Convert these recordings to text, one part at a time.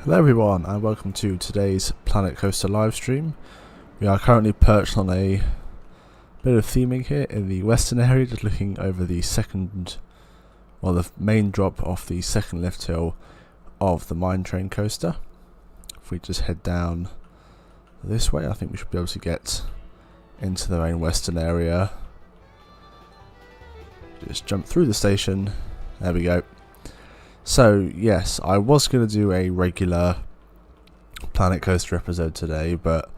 Hello everyone and welcome to today's Planet Coaster livestream. We are currently perched on a bit of theming here in the western area, just looking over the the main drop off the second lift hill of the Mine Train coaster. If we just head down this way, I think we should be able to get into the main western area. Just jump through the station, there we go. So yes, I was going to do a regular Planet Coaster episode today, but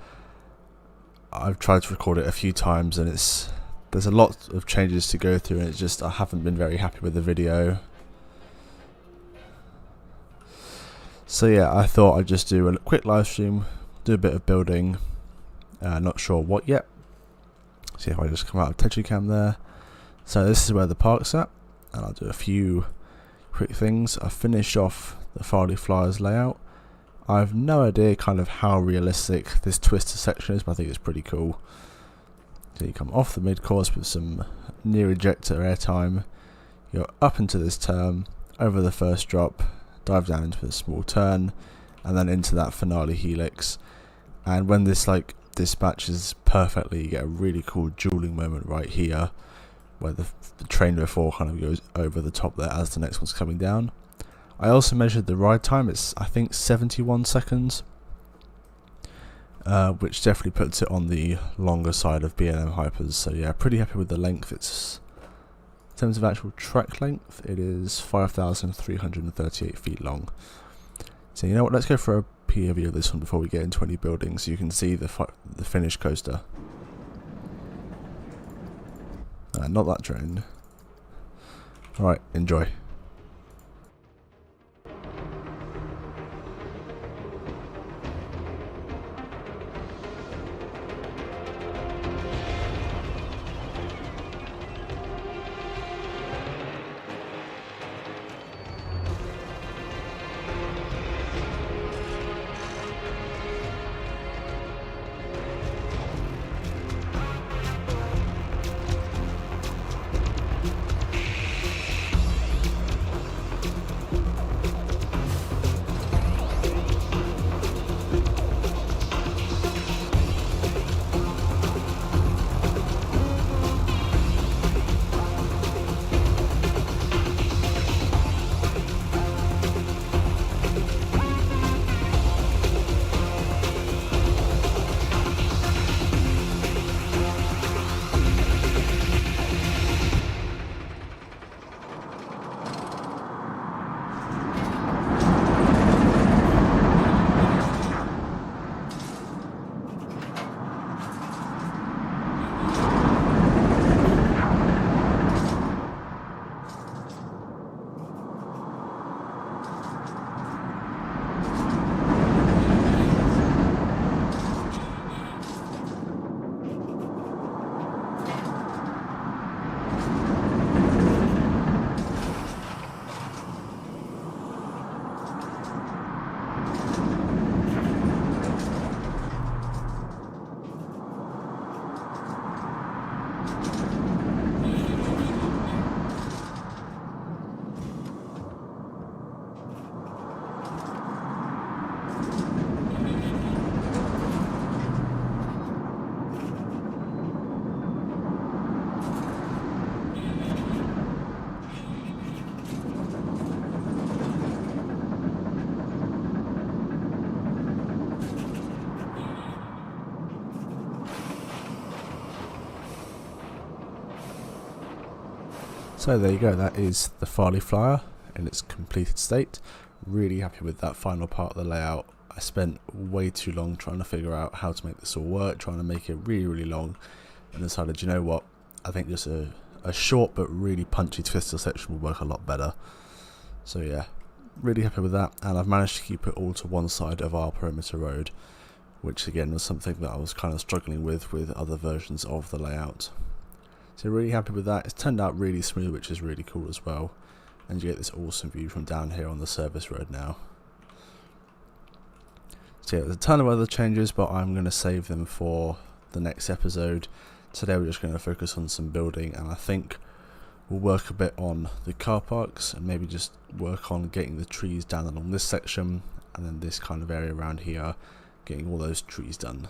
I've tried to record it a few times and there's a lot of changes to go through, and I haven't been very happy with the video. So yeah, I thought I'd just do a quick live stream, do a bit of building, not sure what yet. See if I just come out of TetriCam there. So this is where the park's at, and I'll do a few quick things. I finished off the Farley Flyers layout. I have no idea kind of how realistic this twister section is, but I think it's pretty cool. So you come off the mid-course with some near ejector airtime, you're up into this turn, over the first drop, dive down into a small turn, and then into that finale helix. And when this dispatches perfectly, you get a really cool dueling moment right here, where the train before kind of goes over the top there as the next one's coming down. I also measured the ride time. It's I think 71 seconds, which definitely puts it on the longer side of B&M Hypers. So yeah, pretty happy with the length. In terms of actual track length, it is 5,338 feet long. So you know what, let's go for a POV of this one before we get into any buildings, so you can see the finished coaster. Not that train. Alright, enjoy. So there you go, that is the Farley Flyer in its completed state. Really happy with that final part of the layout. I spent way too long trying to figure out how to make this all work, trying to make it really long, and decided, you know what, I think just a short but really punchy twister section will work a lot better. So yeah, really happy with that, and I've managed to keep it all to one side of our perimeter road, which again was something that I was kind of struggling with other versions of the layout. So really happy with that. It's turned out really smooth, which is really cool as well, and you get this awesome view from down here on the service road now. So yeah, there's a ton of other changes, but I'm going to save them for the next episode. Today we're just going to focus on some building, and I think we'll work a bit on the car parks and maybe just work on getting the trees down along this section, and then this kind of area around here, getting all those trees done.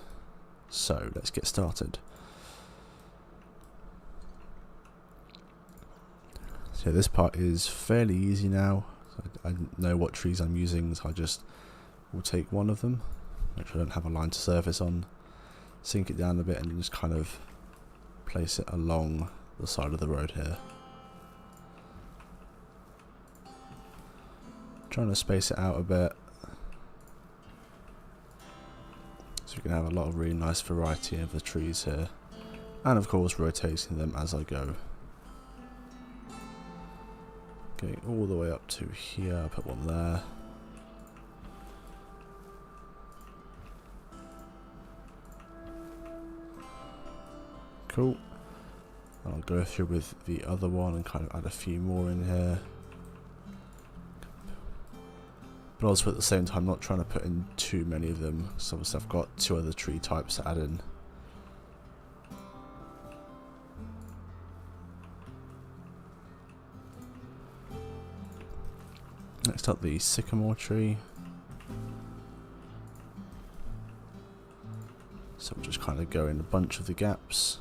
So let's get started. So this part is fairly easy now. So I know what trees I'm using, so I just will take one of them, which I don't have a line to surface on, sink it down a bit, and just kind of place it along the side of the road here. Trying to space it out a bit, so we can have a lot of really nice variety of the trees here, and of course rotating them as I go. Going all the way up to here, put one there. Cool. I'll go through with the other one and kind of add a few more in here. But also at the same time not trying to put in too many of them, so obviously I've got two other tree types to add in. Next up, the sycamore tree. So we'll just kind of go in a bunch of the gaps.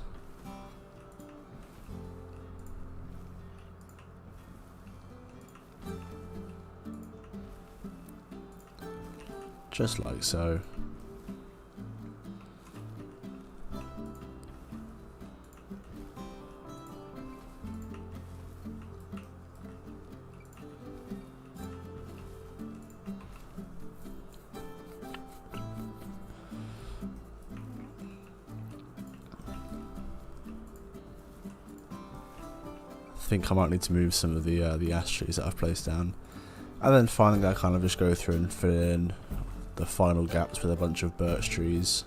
Just like so. I think I might need to move some of the ash trees that I've placed down, and then finally I kind of just go through and fill in the final gaps with a bunch of birch trees,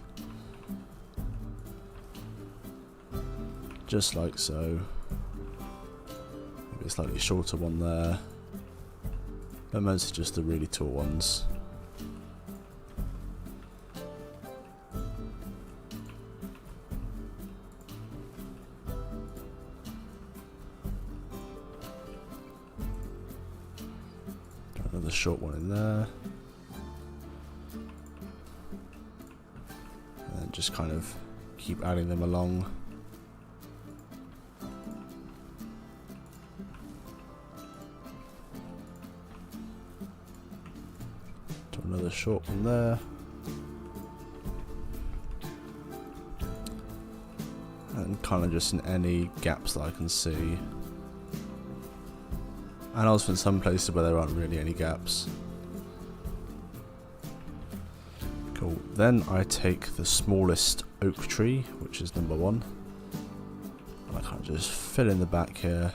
just like so. Maybe a slightly shorter one there, but mostly just the really tall ones. Another short one in there, and then just kind of keep adding them along. Do another short one there, and kind of just in any gaps that I can see. And also in some places where there aren't really any gaps. Cool. Then I take the smallest oak tree, which is number 1. And I kind of just fill in the back here.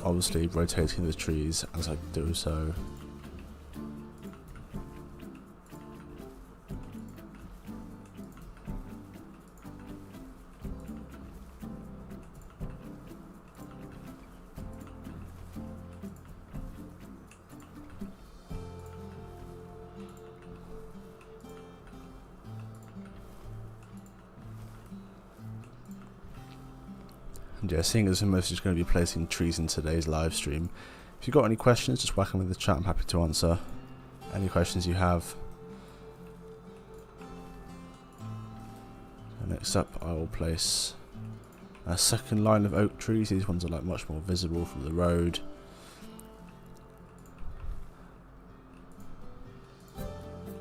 Obviously rotating the trees as I do so. And yeah, seeing as I'm mostly just going to be placing trees in today's live stream, if you've got any questions, just whack them in the chat. I'm happy to answer any questions you have. So next up, I will place a second line of oak trees. These ones are like much more visible from the road.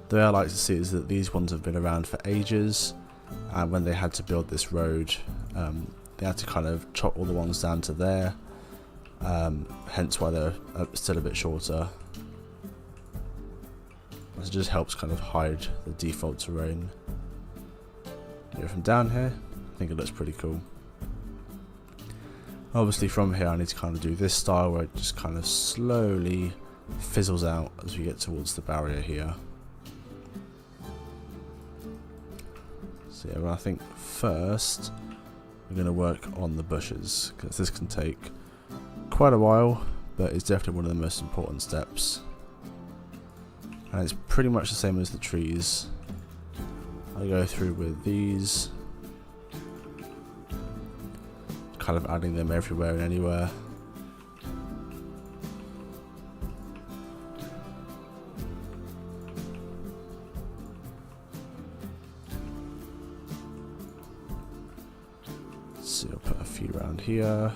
The way I like to see it is that these ones have been around for ages, and when they had to build this road, they had to kind of chop all the ones down to there, hence why they're still a bit shorter. It just helps kind of hide the default terrain. Yeah, from down here, I think it looks pretty cool. Obviously from here I need to kind of do this style where it just kind of slowly fizzles out as we get towards the barrier here. So yeah, well, I think first we're going to work on the bushes, because this can take quite a while, but it's definitely one of the most important steps. And it's pretty much the same as the trees. I go through with these, kind of adding them everywhere and anywhere. see, I'll put a few around here.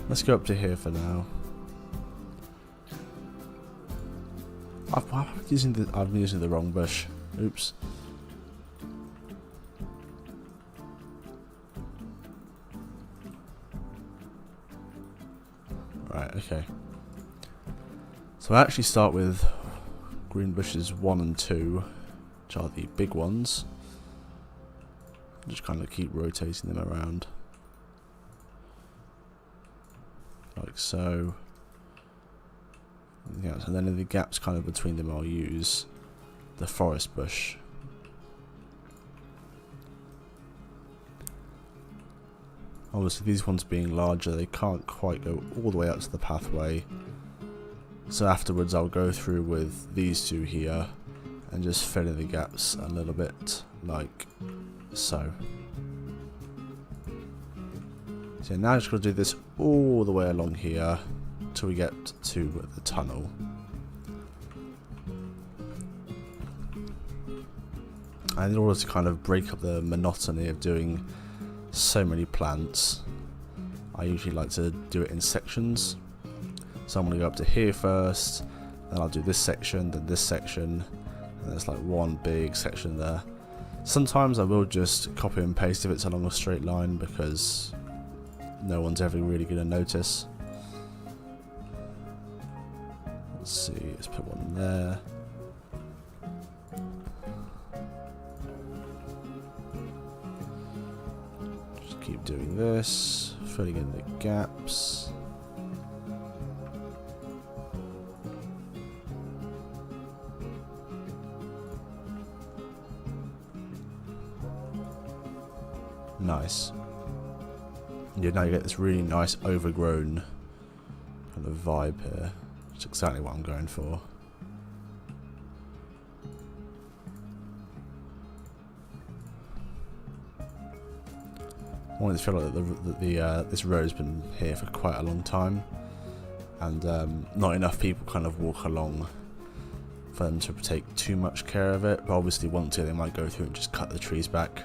Let's go up to here for now. I'm using the wrong bush. Oops. Right, okay. So I actually start with green bushes 1 and 2, which are the big ones. Just kind of keep rotating them around. Like so. Yeah, and then in the gaps kind of between them I'll use the forest bush. Obviously these ones being larger, they can't quite go all the way up to the pathway. So afterwards I'll go through with these two here and just fill in the gaps a little bit, like so. So now I'm just going to do this all the way along here till we get to the tunnel. And in order to kind of break up the monotony of doing so many plants, I usually like to do it in sections. So I'm going to go up to here first, then I'll do this section, then this section, and there's like one big section there. Sometimes I will just copy and paste if it's along a straight line because no one's ever really going to notice. Let's see, let's put one there. Just keep doing this, filling in the gaps. Nice. Yeah, now you get this really nice overgrown kind of vibe here. It's exactly what I'm going for. I wanted to feel like this road's been here for quite a long time, and not enough people kind of walk along for them to take too much care of it. But obviously, once they might go through and just cut the trees back.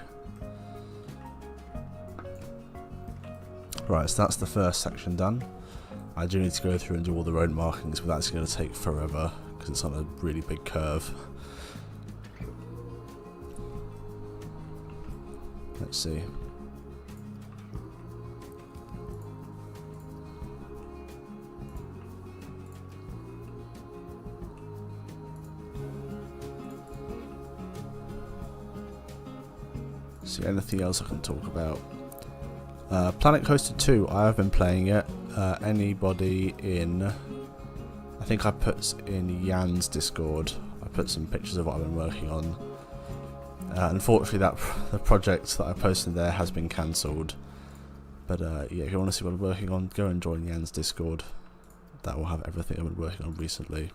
Right, so that's the first section done. I do need to go through and do all the road markings, but that's going to take forever because it's on a really big curve. Let's see. See, anything else I can talk about? Planet Coaster 2, I have been playing it. Anybody in... I think I put in Jan's Discord. I put some pictures of what I've been working on. Unfortunately, the project that I posted there has been cancelled. But yeah, if you want to see what I'm working on, go and join Jan's Discord. That will have everything I've been working on recently.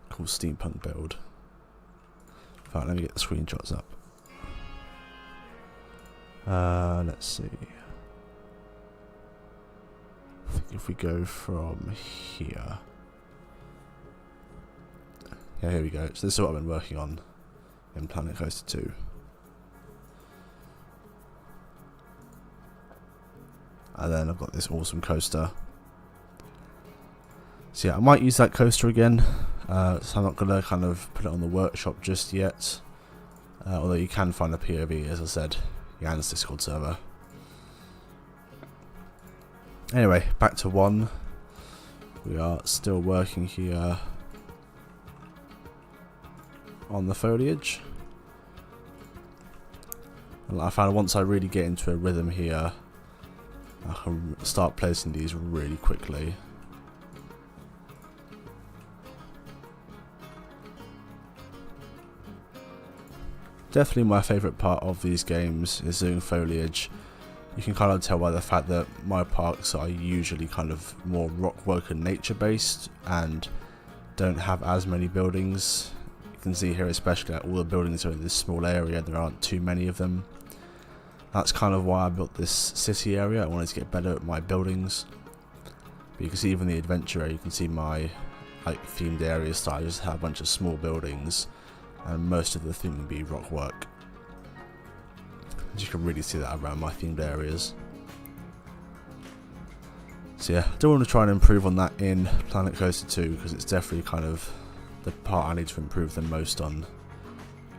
Called Steampunk Build. In fact, let me get the screenshots up. Let's see. I think if we go from here. Yeah, here we go. So this is what I've been working on in Planet Coaster 2. And then I've got this awesome coaster. So yeah, I might use that coaster again. So I'm not going to kind of put it on the workshop just yet. Although you can find a POV, as I said. Jan's Discord server. Anyway, back to 1. We are still working here on the foliage. And I found once I really get into a rhythm here, I can start placing these really quickly. Definitely my favourite part of these games is doing foliage. You can kind of tell by the fact that my parks are usually kind of more rock work and nature based and don't have as many buildings. You can see here especially that all the buildings are in this small area, there aren't too many of them. That's kind of why I built this city area. I wanted to get better at my buildings. But you can see even the adventure area, you can see my like themed areas style. I just have a bunch of small buildings and most of the thing will be rock work. As you can really see that around my themed areas. So yeah, I do want to try and improve on that in Planet Coaster 2 because it's definitely kind of the part I need to improve the most on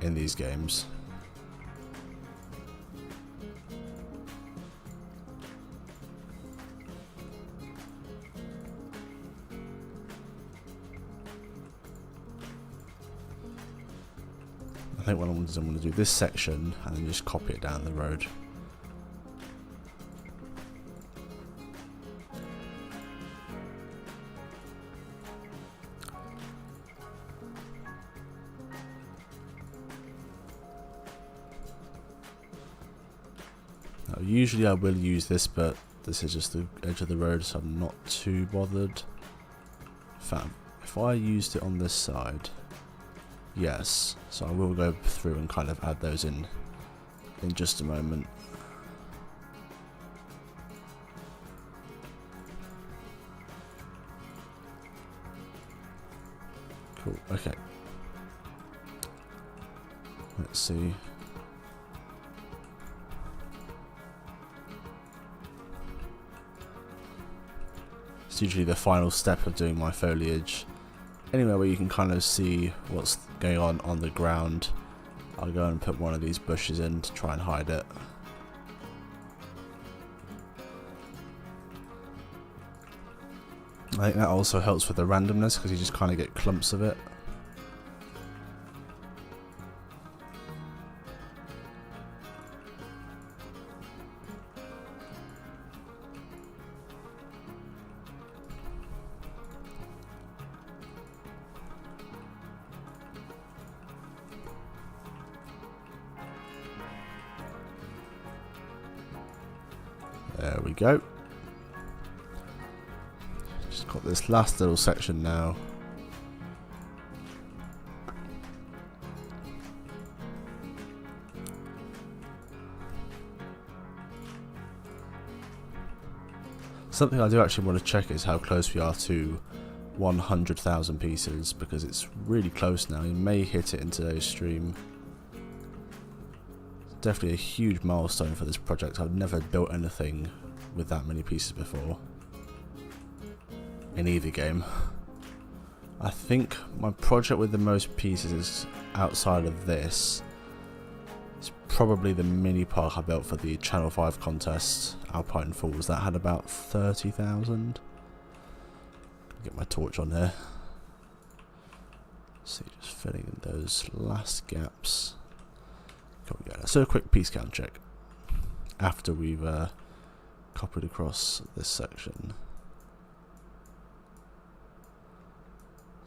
in these games. I think what I want to do is I'm going to do this section and then just copy it down the road. Now, usually I will use this, but this is just the edge of the road, so I'm not too bothered. If I used it on this side, yes, so I will go through and kind of add those in just a moment. Cool, okay. Let's see. It's usually the final step of doing my foliage. Anywhere where you can kind of see what's going on the ground, I'll go and put one of these bushes in to try and hide it. I think that also helps with the randomness because you just kind of get clumps of it. There we go. Just got this last little section now. Something I do actually want to check is how close we are to 100,000 pieces, because it's really close now. You may hit it in today's stream. Definitely a huge milestone for this project. I've never built anything with that many pieces before in either game. I think my project with the most pieces outside of this is probably the mini park I built for the Channel 5 contest, Alpine Falls. That had about 30,000. Get my torch on here. See, just filling in those last gaps. Let's do a quick piece count check after we've copied across this section.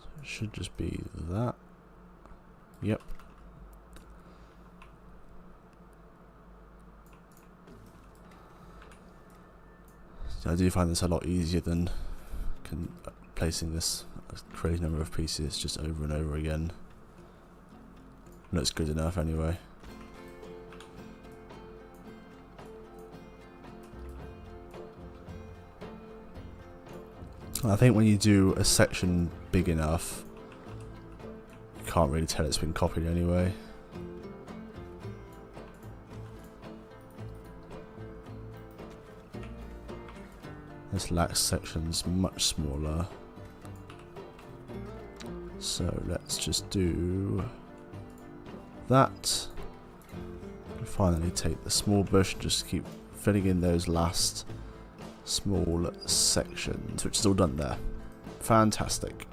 So it should just be that. Yep. So I do find this a lot easier than placing this crazy number of pieces just over and over again. Looks good enough anyway. I think when you do a section big enough, you can't really tell it's been copied anyway. This last section's much smaller. So let's just do that. And finally take the small bush and just keep filling in those last small sections, which is all done there. Fantastic.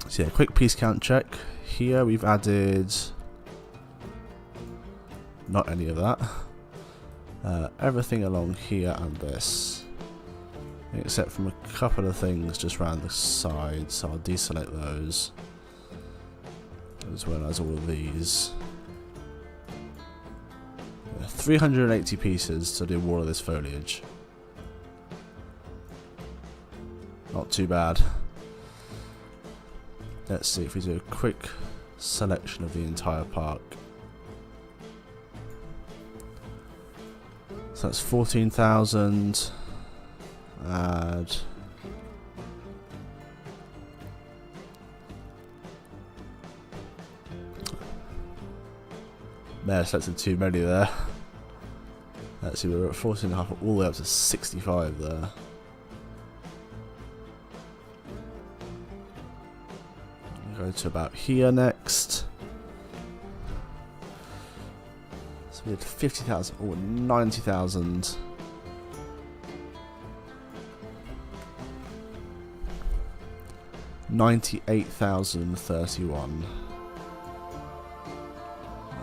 So yeah, quick piece count check. Here we've added not any of that. Everything along here and this, except from a couple of things just around the sides, so I'll deselect those, as well as all of these. 380 pieces to do all of this foliage. Not too bad. Let's see if we do a quick selection of the entire park. So that's 14,000. Add. May have selected too many there. Let's see, we're at 14.5 all the way up to 65 there. We'll go to about here next. So we had 50,000, or 90,000. $98,031.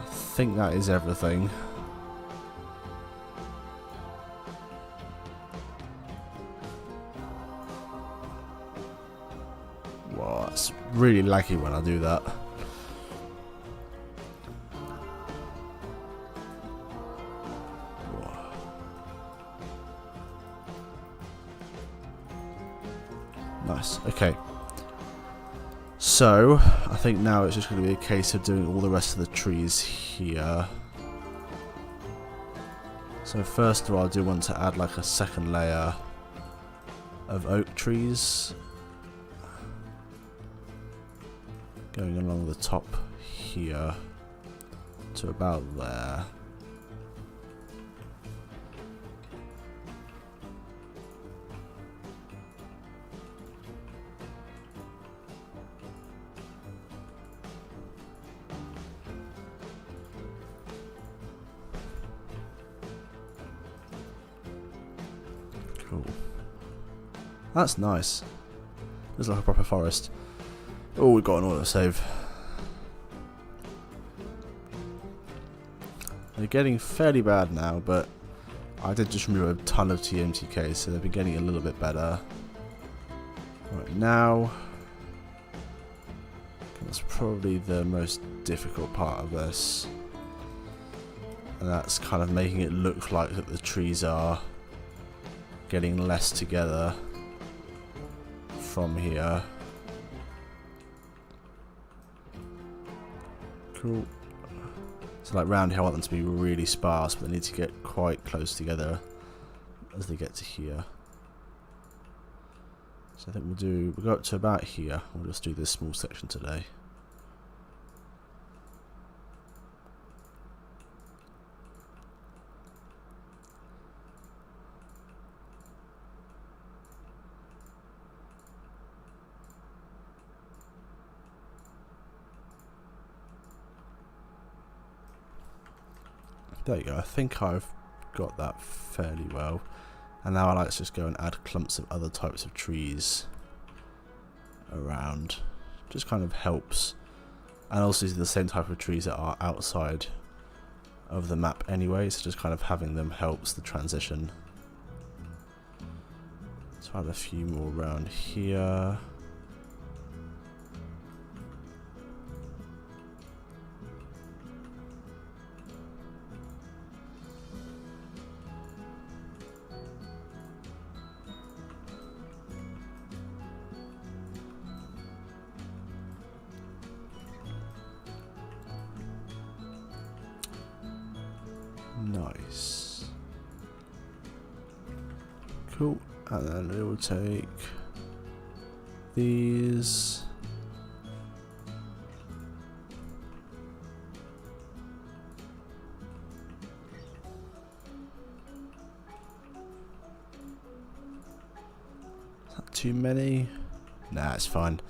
I think that is everything. Wow, it's really laggy when I do that. Nice, okay. So, I think now it's just going to be a case of doing all the rest of the trees here. So first of all, I do want to add like a second layer of oak trees going along the top here to about there. Cool. That's nice. Looks like a proper forest. Oh, we've got an autosave. They're getting fairly bad now, but I did just remove a ton of TMTK, so they've been getting a little bit better. Right now, that's probably the most difficult part of this. And that's kind of making it look like that the trees are getting less together from here. Cool. So like round here I want them to be really sparse, but they need to get quite close together as they get to here. So I think we'll go up to about here. We'll just do this small section today. There you go, I think I've got that fairly well. And now I like to just go and add clumps of other types of trees around. Just kind of helps. And also these are the same type of trees that are outside of the map anyway, so just kind of having them helps the transition. So add a few more around here. Nice. Cool. And then it will take these. Is that too many? Nah, it's fine.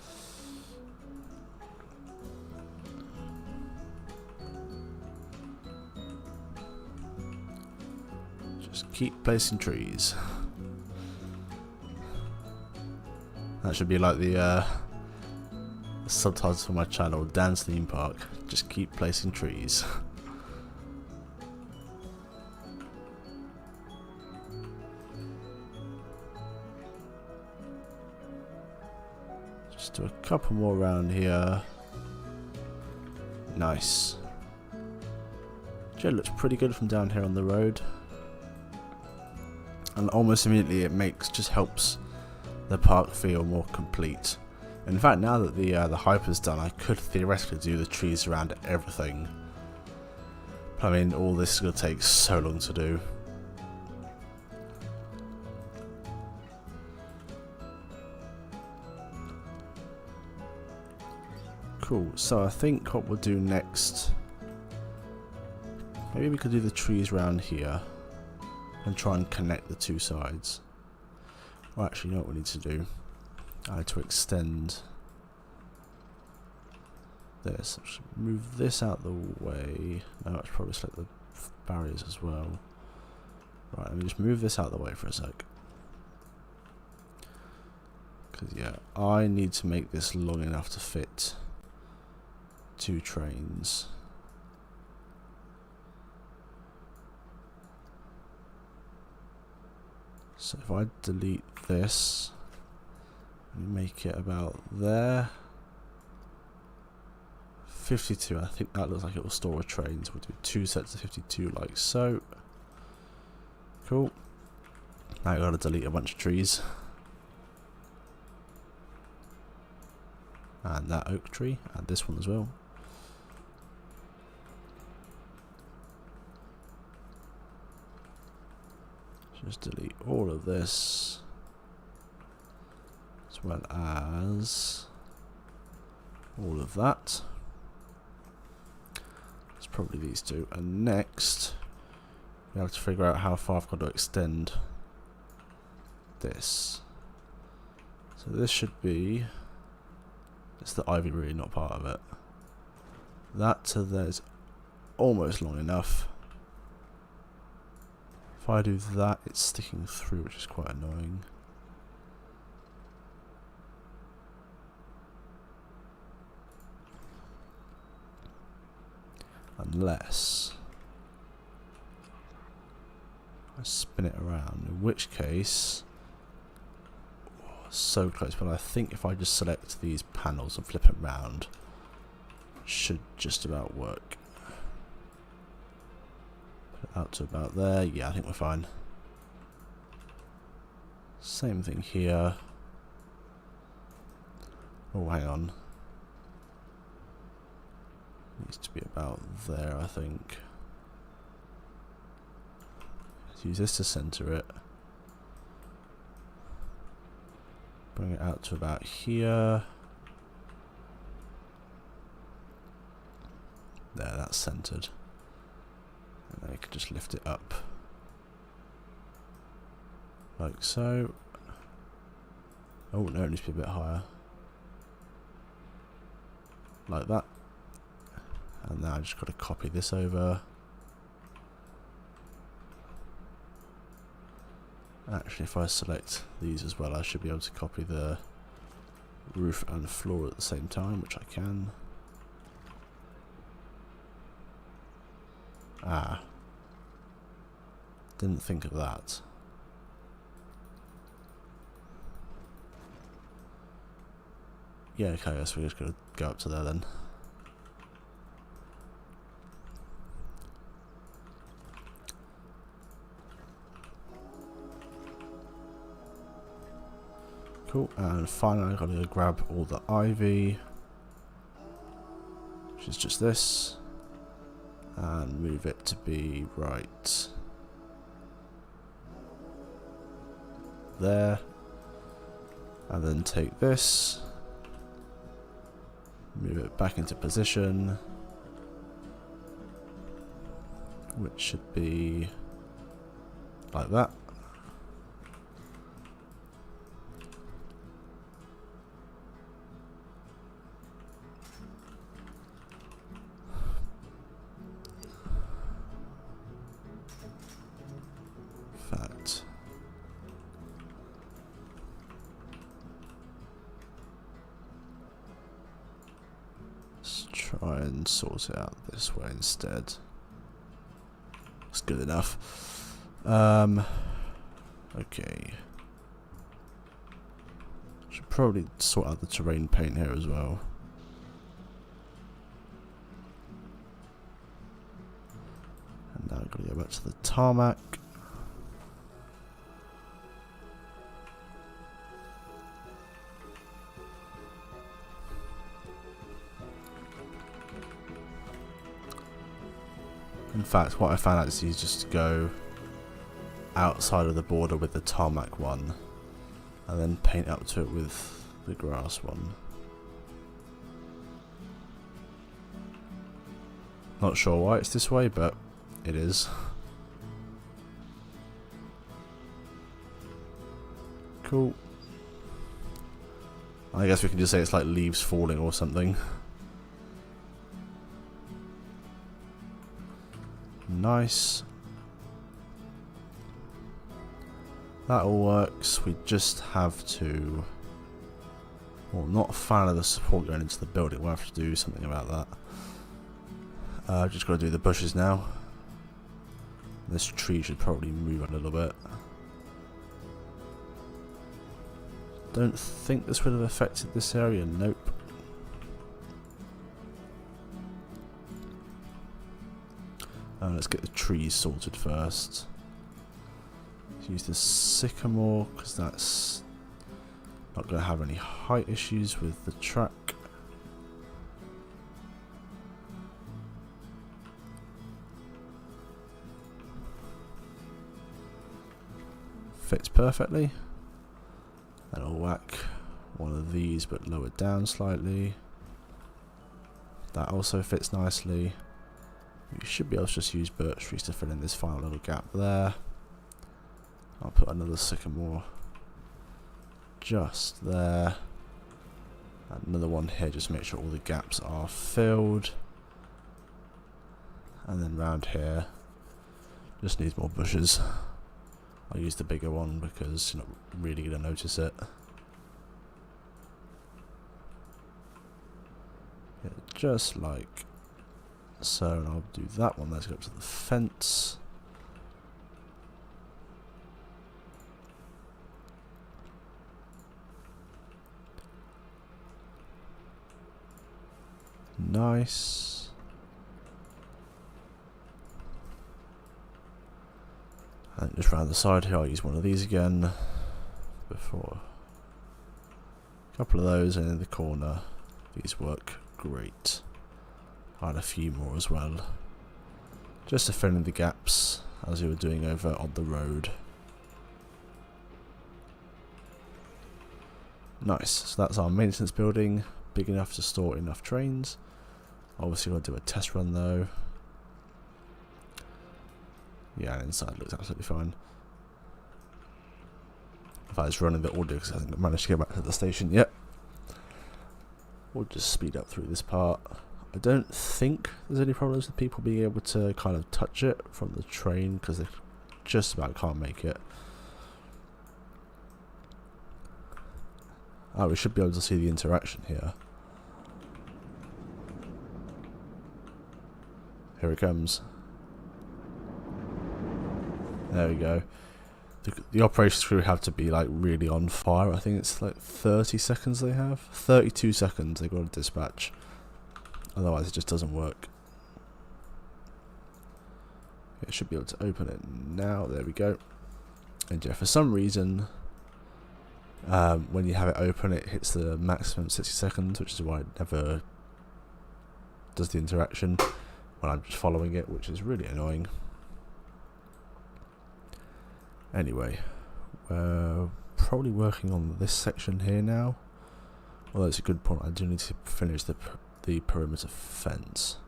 Keep placing trees. That should be like the subtitles for my channel, Dan's Theme Park. Just keep placing trees. Just do a couple more around here. Nice. It looks pretty good from down here on the road. And almost immediately it just helps the park feel more complete. In fact, now that the hyper's done, I could theoretically do the trees around everything. But I mean, all this is going to take so long to do. Cool, so I think what we'll do next Maybe we could do the trees round here and try and connect the two sides. Well, actually, you know what we need to do? I need to extend this. I should move this out the way. No, I should probably select the barriers as well. Right, let me just move this out the way for a sec. Because, yeah, I need to make this long enough to fit 2 trains. So if I delete this and make it about there, 52, I think that looks like it will store a train, so we'll do 2 sets of 52 like so. Cool. Now I've got to delete a bunch of trees. And that oak tree, and this one as well. Just delete all of this, as well as all of that. It's probably these two. And next, we have to figure out how far I've got to extend this. So this should be, it's the ivy really not part of it. That to there is almost long enough. If I do that, it's sticking through, which is quite annoying. Unless I spin it around, in which case, oh, so close, but I think if I just select these panels and flip it around, it should just about work. Put it out to about there. Yeah, I think we're fine. Same thing here. Oh, hang on. Needs to be about there, I think. Let's use this to center it. Bring it out to about here. There, that's centered. And then we can just lift it up. Like so. Oh no, it needs to be a bit higher. Like that. And now I just got to copy this over. Actually, if I select these as well, I should be able to copy the roof and floor at the same time, which I can. Ah. Didn't think of that. Yeah, okay, I guess we're just going to go up to there then. Cool, and finally I've got to grab all the ivy, which is just this, and move it to be right there, and then take this, move it back into position, which should be like that. Try and sort it out this way instead. It's good enough. Okay. Should probably sort out the terrain paint here as well. And now I've got to go back to the tarmac. In fact, what I found out is you just go outside of the border with the tarmac one and then paint up to it with the grass one. Not sure why it's this way, but it is. Cool. I guess we can just say it's like leaves falling or something. Nice. That all works. We just have to... Well, not a fan of the support going into the building. We'll have to do something about that. Just got to do the bushes now. This tree should probably move a little bit. Don't think this would have affected this area. Nope. Let's get the trees sorted first. Let's use the sycamore because that's not going to have any height issues with the track. Fits perfectly. Then I'll whack one of these but lower it down slightly. That also fits nicely. We should be able to just use birch trees to fill in this final little gap there. I'll put another sycamore just there. Another one here just to make sure all the gaps are filled. And then round here just needs more bushes. I'll use the bigger one because you're not really going to notice it. Yeah, just like so, and I'll do that one. Let's go up to the fence. Nice. And just round the side here, I'll use one of these again. Before. A couple of those, and in the corner. These work great. I'll add a few more as well. Just to fill in the gaps, as we were doing over on the road. Nice. So that's our maintenance building. Big enough to store enough trains. Obviously we'll do a test run though. Yeah, and inside looks absolutely fine. In fact, it's running the audio because it hasn't managed to get back to the station yet. We'll just speed up through this part. I don't think there's any problems with people being able to kind of touch it from the train because they just about can't make it. Oh, we should be able to see the interaction here. Here it comes. There we go. The operations crew have to be like really on fire. I think it's like 30 seconds they have. 32 seconds they've got to dispatch. Otherwise it just doesn't work. It should be able to open it now. There we go. And yeah, for some reason, when you have it open, it hits the maximum 60 seconds, which is why it never does the interaction when I'm just following it, which is really annoying. Anyway, we're probably working on this section here now. Although it's a good point, I do need to finish the perimeter fence,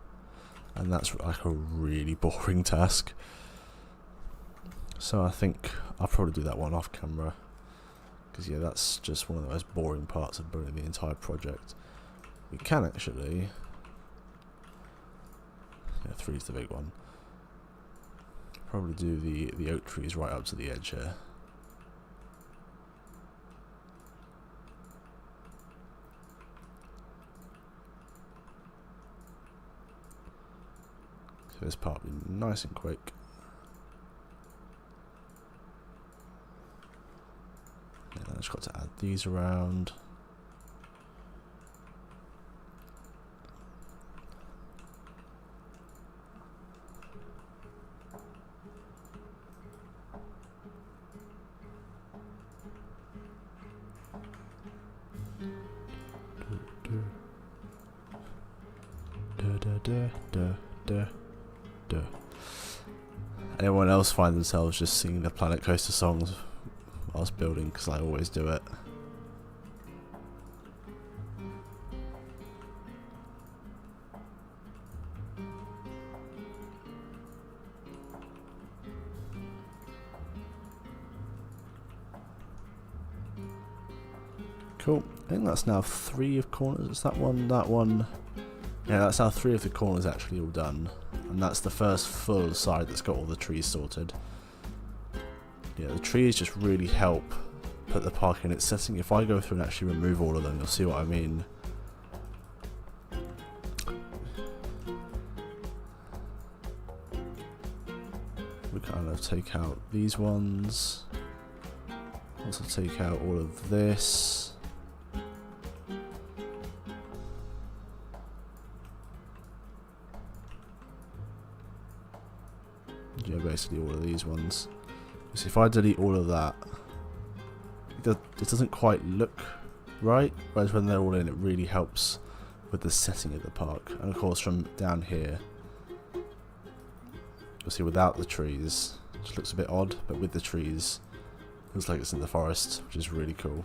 and that's like a really boring task. So I think I'll probably do that one off camera, because yeah, that's just one of the most boring parts of building the entire project. We can actually, yeah, 3 is the big one. Probably do the oak trees right up to the edge here. So this part will be nice and quick. And I've just got to add these around. Anyone else find themselves just singing the Planet Coaster songs whilst building? Because I always do it. Cool. I think that's now 3 of corners. It's that one, that one. Yeah, that's now 3 of the corners actually all done. And that's the first full side that's got all the trees sorted. Yeah, the trees just really help put the park in its setting. If I go through and actually remove all of them, you'll see what I mean. We kind of take out these ones. Also take out all of this. Yeah, basically all of these ones. So if I delete all of that, it doesn't quite look right, whereas when they're all in, it really helps with the setting of the park. And of course from down here, you'll see without the trees, it just looks a bit odd, but with the trees, it looks like it's in the forest, which is really cool.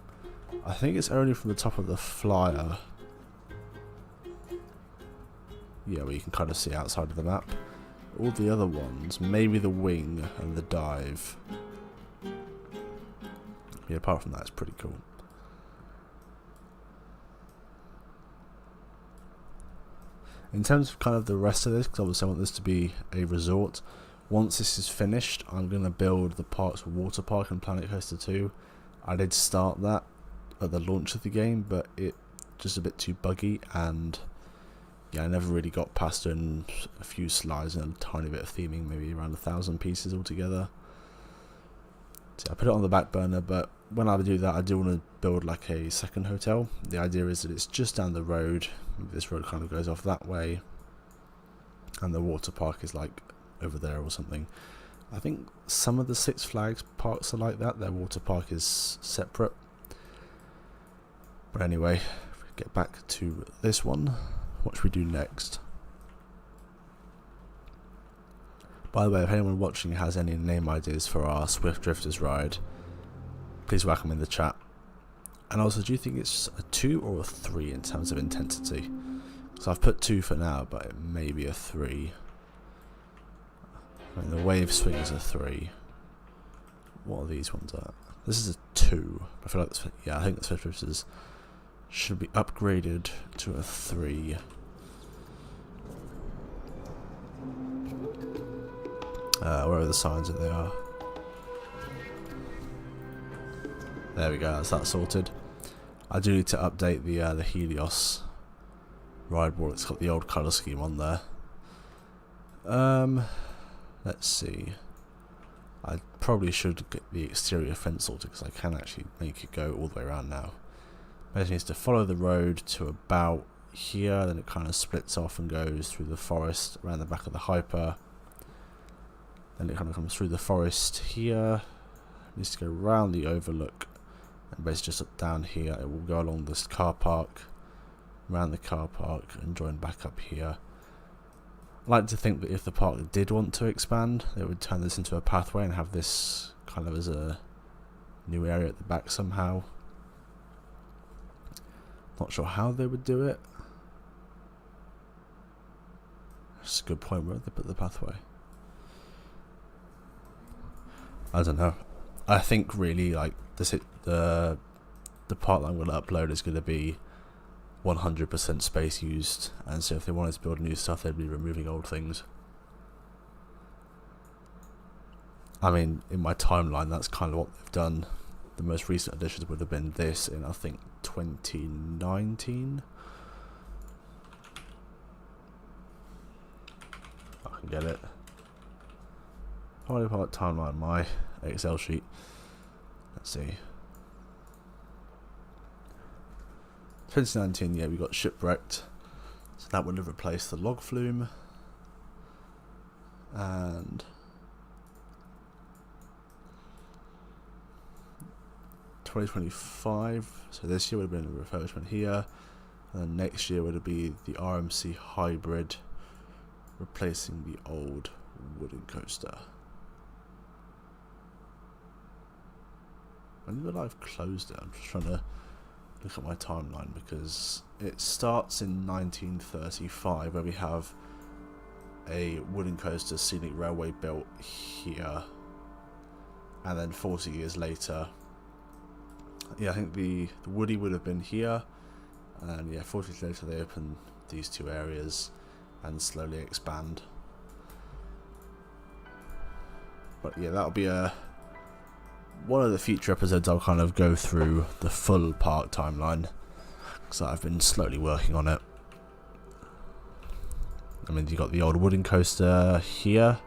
I think it's only from the top of the flyer, yeah, where you can kind of see outside of the map. All the other ones, maybe the wing and the dive. Yeah, apart from that, it's pretty cool. In terms of kind of the rest of this, because obviously I want this to be a resort, once this is finished, I'm going to build the Parks Water Park and Planet Coaster 2. I did start that at the launch of the game, but it just a bit too buggy, and yeah, I never really got past doing a few slides and a tiny bit of theming, maybe around 1,000 pieces altogether. So I put it on the back burner, but when I do that, I do want to build like a second hotel. The idea is that it's just down the road. This road kind of goes off that way, and the water park is like over there or something. I think some of the Six Flags parks are like that. Their water park is separate. But anyway, if we get back to this one, what should we do next? By the way, if anyone watching has any name ideas for our Swift Drifters ride, please whack them in the chat. And also, do you think it's a 2 or a 3 in terms of intensity? So I've put 2 for now, but it may be a 3. I mean, the wave swing is a 3. What are these ones at? This is a 2. I feel like this, yeah, I think the Swift Drifters should be upgraded to a 3. Where are the signs that they are? There we go, that's that sorted. I do need to update the Helios ride wall. It's got the old colour scheme on there. Let's see. I probably should get the exterior fence sorted because I can actually make it go all the way around now. It needs to follow the road to about here, then it kind of splits off and goes through the forest around the back of the hyper. Then it kind of comes through the forest here. It needs to go around the overlook and basically just up down here. It will go along this car park, around the car park, and join back up here. I like to think that if the park did want to expand, they would turn this into a pathway and have this kind of as a new area at the back somehow. Not sure how they would do it. That's a good point. Where would they put the pathway? I don't know. I think really like the part that I'm going to upload is going to be 100% space used, and so if they wanted to build new stuff, they'd be removing old things. I mean, in my timeline, that's kind of what they've done. The most recent additions would have been this in, I think, 2019. I can get it. Probably part timeline, my Excel sheet. Let's see. 2019, yeah, we got Shipwrecked. So that would have replaced the log flume. And 2025, so this year would have been a refurbishment here. And then next year would be the RMC Hybrid, replacing the old wooden coaster. When did I've closed it? I'm just trying to look at my timeline because it starts in 1935 where we have a wooden coaster scenic railway built here, and then 40 years later Yeah, I think the woody would have been here, and yeah, 40 years later they open these two areas and slowly expand. But yeah, that'll be one of the future episodes. I'll kind of go through the full park timeline, because I've been slowly working on it. I mean, you got the old wooden coaster here,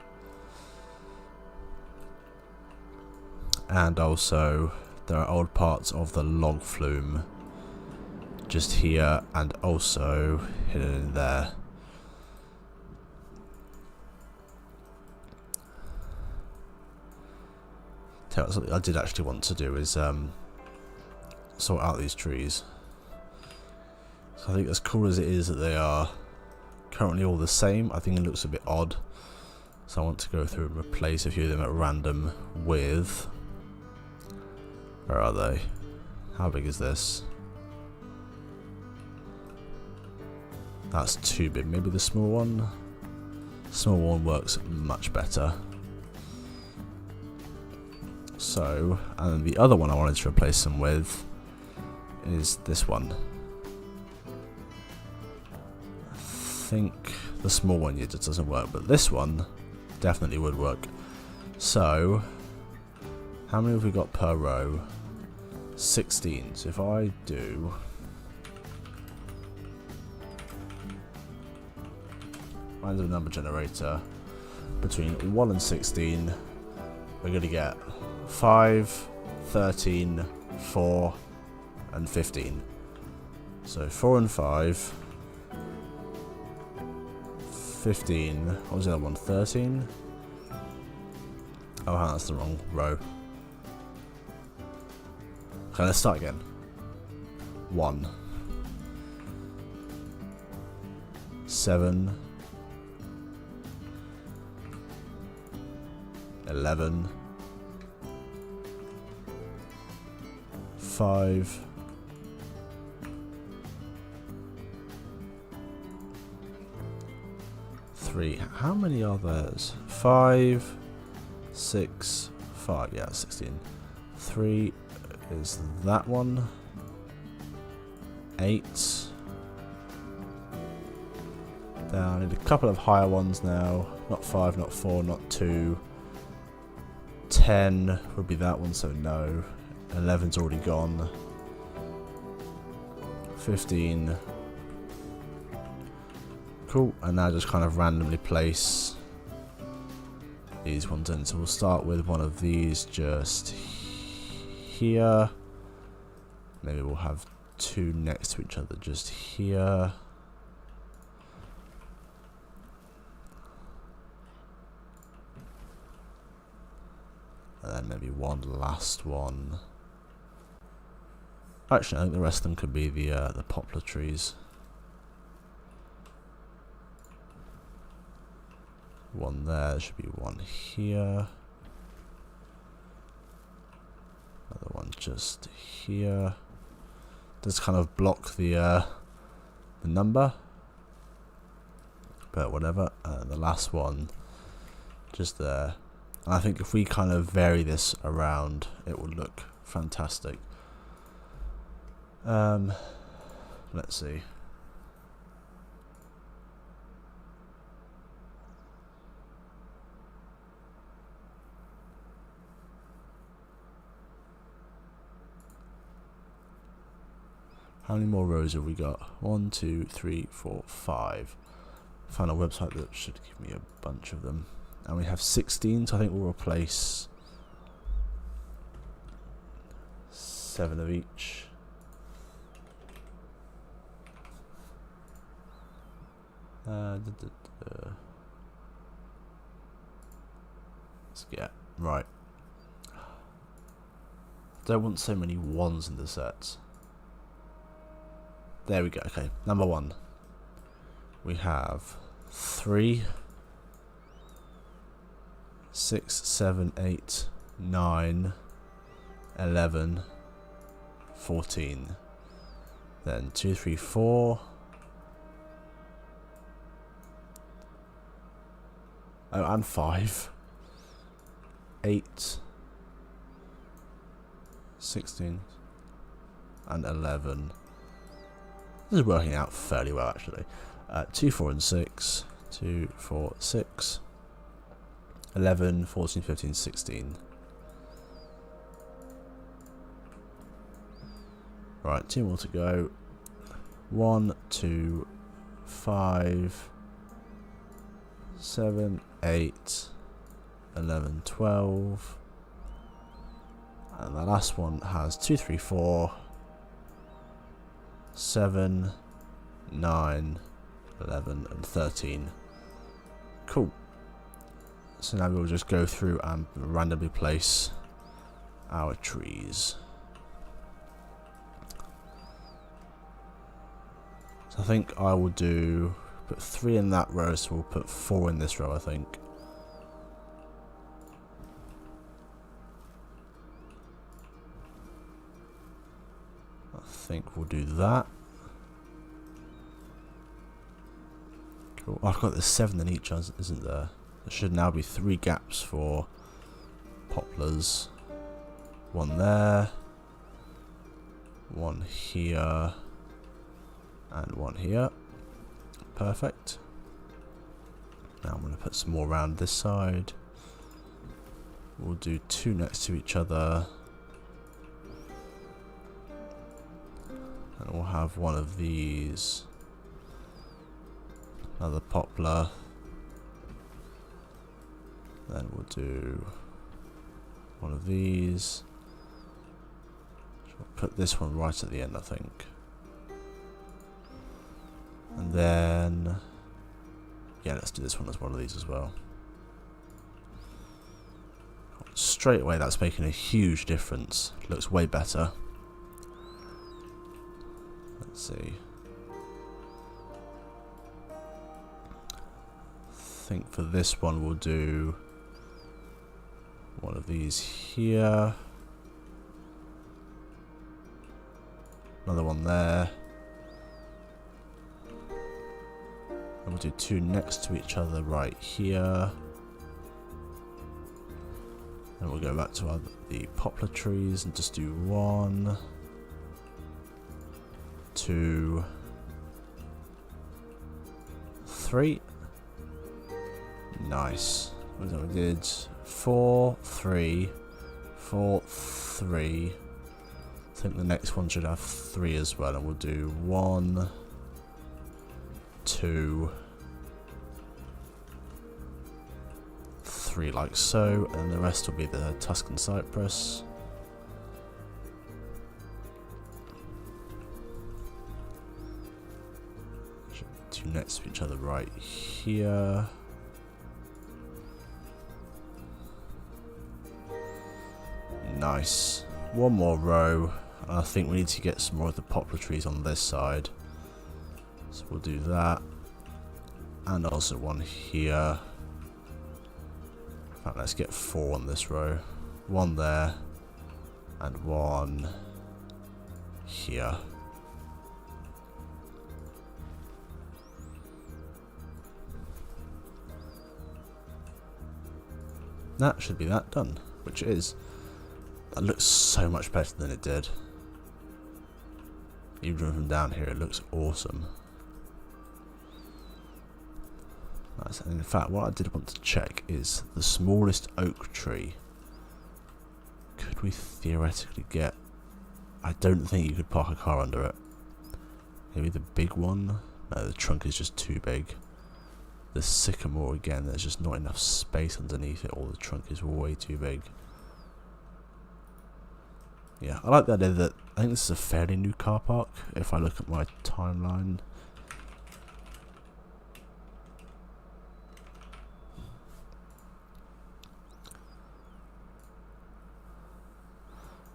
and also there are old parts of the log flume just here and also hidden in there. Tell you something I did actually want to do is sort out these trees. So I think as cool as it is that they are currently all the same, I think it looks a bit odd. So I want to go through and replace a few of them at random with... Where are they? How big is this? That's too big. Maybe the small one? Small one works much better. So, and then the other one I wanted to replace them with is this one. I think the small one just doesn't work, but this one definitely would work. So, how many have we got per row? 16. So if I do... Find a number generator between 1 and 16, we're going to get 5, 13, 4, and 15. So 4 and 5, 15, what was the other one, 13? Oh, that's the wrong row. Okay, let's start again. 1, 7, 11, 5, 3. How many are theirs? 5, 6, 5. Yeah, 16. 3 is that one. 8. Then I need a couple of higher ones now. Not 5, not 4, not 2. 10 would be that one, so no. 11's already gone. 15. Cool, and now just kind of randomly place these ones in. So we'll start with one of these just here. Maybe we'll have 2 next to each other just here. And then maybe one last one. Actually, I think the rest of them could be the poplar trees. One there should be one here. Another one just here. Just kind of block the number, but whatever. The last one just there. And I think if we kind of vary this around, it would look fantastic. Let's see. How many more rows have we got? 1, 2, 3, 4, 5. Found a website that should give me a bunch of them. And we have 16, so I think we'll replace 7 of each. Let's get right. Don't want so many ones in the sets. There we go. Okay, number 1. We have 3, 6, 7, 8, 9, 11, 14. Then 2, 3, 4. Oh, and 5. 8. 16. and 11. This is working out fairly well, actually. 2, 4, and 6. 2, 4, 6. 11, 14, 15, 16. Right, 2 more to go. 1, 2, 5, 7, 8, 11, 12. And the last one has 2, 3, 4, 7, 9, 11, and 13. Cool. So now we'll just go through and randomly place our trees. So I think I will put 3 in that row, so we'll put 4 in this row, I think. I think we'll do that. Cool. Oh, I've got the 7 in each, isn't there? There should now be 3 gaps for poplars. 1 there, 1 here, and 1 here. Perfect. Now I'm going to put some more around this side. We'll do 2 next to each other. And we'll have one of these. Another poplar. Then we'll do one of these. We'll put this one right at the end, I think. And then, yeah, let's do this one as one of these as well. Straight away, that's making a huge difference. Looks way better. Let's see. I think for this one we'll do one of these here. Another one there. And we'll do 2 next to each other right here. Then we'll go back to the poplar trees and just do 1, 2, 3. Nice. We did 4, 3, 4, 3. I think the next one should have 3 as well, and we'll do 1, 2, 3 like so, and the rest will be the Tuscan cypress. Two next to each other right here. Nice. One more row. I think we need to get some more of the poplar trees on this side. So we'll do that. And also one here. In fact, let's get 4 on this row. 1 there. And 1 here. That should be that done, which it is. That looks so much better than it did. Even from down here, it looks awesome. Nice. And in fact, what I did want to check is the smallest oak tree. Could we theoretically get... I don't think you could park a car under it. Maybe the big one? No, the trunk is just too big. The sycamore, again, there's just not enough space underneath it, or the trunk is way too big. Yeah, I like the idea that I think this is a fairly new car park, if I look at my timeline.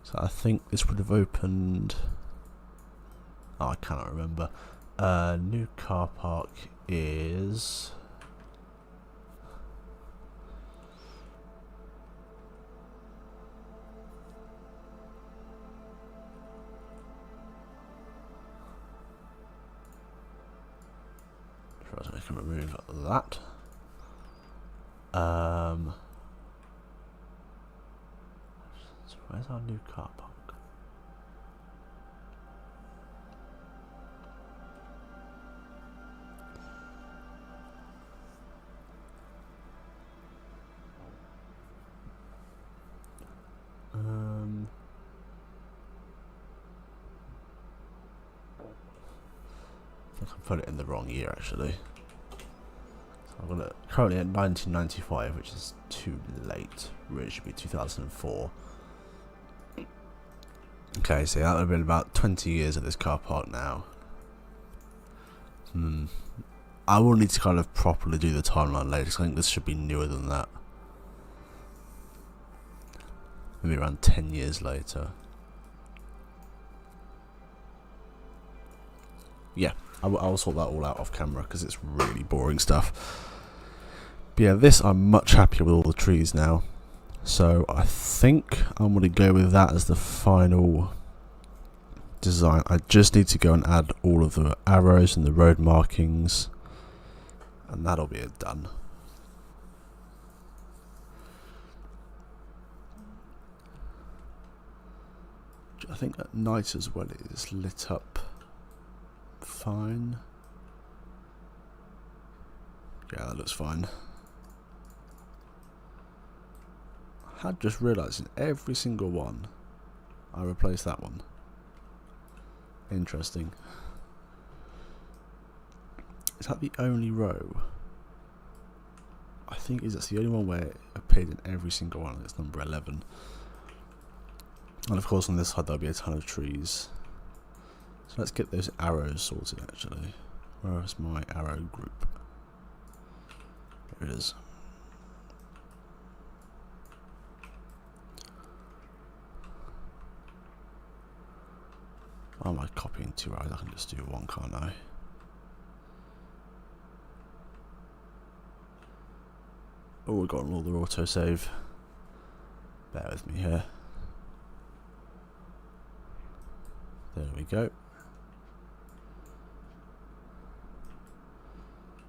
So I think this would have opened... Oh, I cannot remember. New car park is... I can remove that. So where's our new car park? I can put it in the wrong year actually. So I've got it currently at 1995, which is too late. Really should be 2004. Okay, so that would have been about 20 years of this car park now. I will need to kind of properly do the timeline later, because I think this should be newer than that. Maybe around 10 years later. Yeah, I'll sort that all out off camera, because it's really boring stuff. But yeah, this I'm much happier with all the trees now. So I think I'm going to go with that as the final design. I just need to go and add all of the arrows and the road markings, and that'll be it done. I think at night as well it is lit up fine. Yeah, that looks fine. I had just realised in every single one I replaced that one. Interesting. Is that the only row? I think that's the only one where it appeared in every single one. It's number 11. And of course on this side there'll be a ton of trees. So let's get those arrows sorted actually. Where is my arrow group? Here it is. Why am I copying 2 arrows? I can just do 1, can't I? Oh, we've got another autosave. Bear with me here. There we go.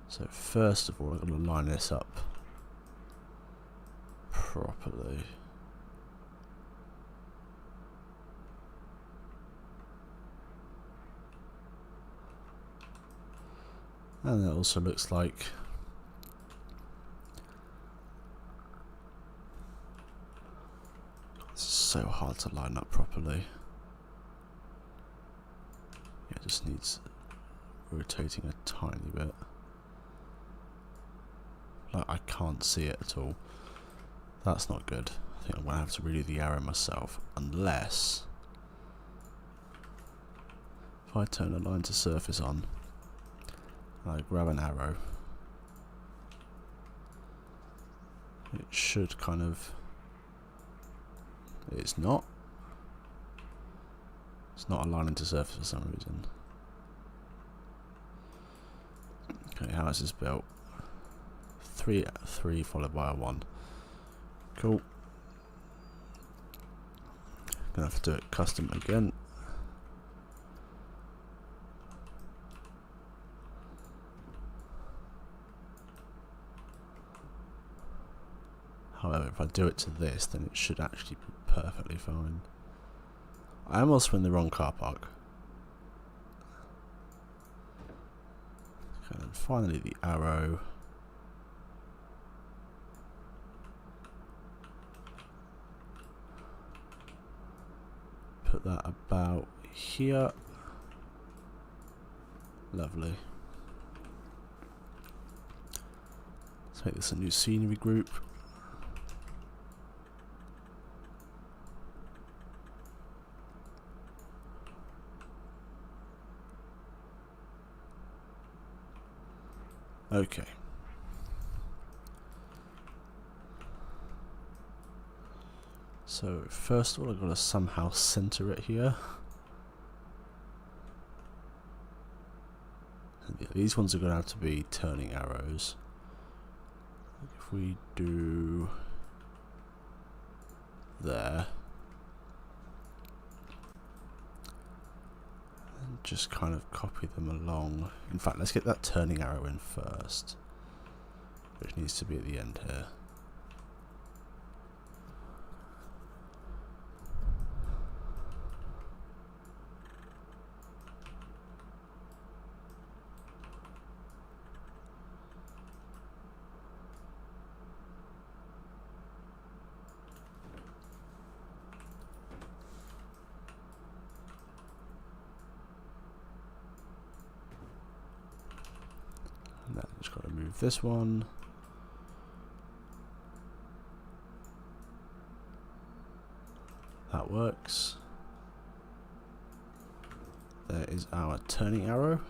So first of all, I'm going to line this up properly. And it also looks like it's so hard to line up properly. Yeah, it just needs rotating a tiny bit. Like I can't see it at all. That's not good. I think I'm going to have to redo the arrow myself, unless if I turn the line to surface on, I grab an arrow, it should kind of, it's not aligning to surface for some reason. Okay, how is this built? 3 followed by a 1. Cool. Gonna have to do it custom again. However, if I do it to this, then it should actually be perfectly fine. I am also in the wrong car park. Okay, and finally the arrow. Put that about here. Lovely. Let's make this a new scenery group. Okay. So first of all, I've got to somehow center it here. And these ones are going to have to be turning arrows. If we do there, and just kind of copy them along. In fact, let's get that turning arrow in first, which needs to be at the end here. move this one. That works. There is our turning arrow.